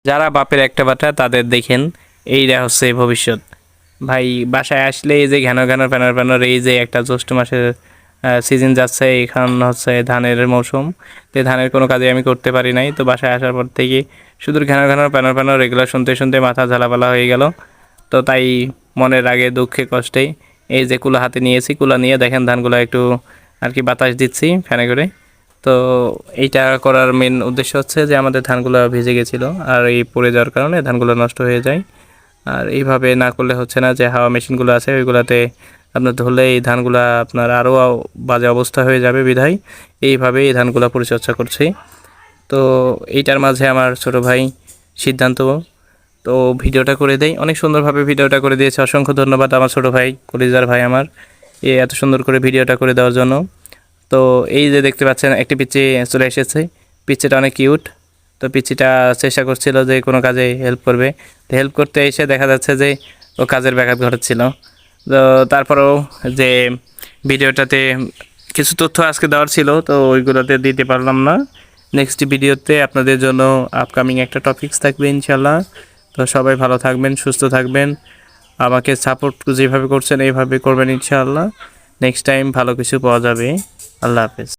যারা বাপের একটা বাটা তাদের দেখেন এইটা হচ্ছে ভবিষ্যৎ। ভাই বাসায় আসলে এই যে ঘন ঘন প্যানর প্যানর, এই যে একটা জ্যৈষ্ঠ মাসের সিজন যাচ্ছে, এখন হচ্ছে ধানের মৌসুম, তো ধানের কোনো কাজে আমি করতে পারি নাই। তো বাসায় আসার পর থেকে শুধু ঘন ঘন প্যানর প্যানর এগুলো শুনতে শুনতে মাথা ঝালাপালা হয়ে গেল। তো তাই মনের রাগে দুঃখে কষ্টে এই যে কুলা হাতে নিয়েছি, কুলা নিয়ে দেখেন ধানগুলো একটু আর কি বাতাস দিচ্ছি ফ্যানে করে। তো এইটা করার মেন উদ্দেশ্য হচ্ছে যে আমাদের ধানগুলো ভিজে গেছিলো, আর এই পড়ে যাওয়ার কারণে ধানগুলো নষ্ট হয়ে যায়। আর এইভাবে না করলে হচ্ছে না, যে হাওয়া মেশিনগুলো আছে ওইগুলোতে আপনার ধরলে এই ধানগুলো আপনার আরও বাজে অবস্থা হয়ে যাবে, বিধায় এইভাবে এই ধানগুলো পরিচর্যা করছি। তো এইটার মাঝে আমার ছোট ভাই সিদ্ধান্ত তো ভিডিওটা করে দেয়, অনেক সুন্দরভাবে ভিডিওটা করে দিয়েছে। অসংখ্য ধন্যবাদ আমার ছোট ভাই, কলিজার ভাই আমার, এত সুন্দর করে ভিডিওটা করে দেওয়ার জন্য। তো এই যে দেখতে পাচ্ছেন একটি পিচ্চি চলে এসেছে, পিচ্চিটা অনেক কিউট। তো পিচ্চিটা চেষ্টা করছিল যে কোনো কাজে হেল্প করবে, তো হেল্প করতে এসে দেখা যাচ্ছে যে ও কাজের ব্যাঘাত ঘটাচ্ছিল। তো তারপরেও যে ভিডিওটাতে কিছু তথ্য আজকে দেওয়ার ছিল, তো ওইগুলোতে দিতে পারলাম না। নেক্সট ভিডিওতে আপনাদের জন্য আপকামিং একটা টপিকস থাকবে ইনশাল্লাহ। তো সবাই ভালো থাকবেন, সুস্থ থাকবেন, আমাকে সাপোর্ট যেভাবে করছেন এইভাবে করবেন ইনশাআল্লাহ। নেক্সট টাইম ভালো কিছু পাওয়া যাবে। আল্লাহ হাফেজ।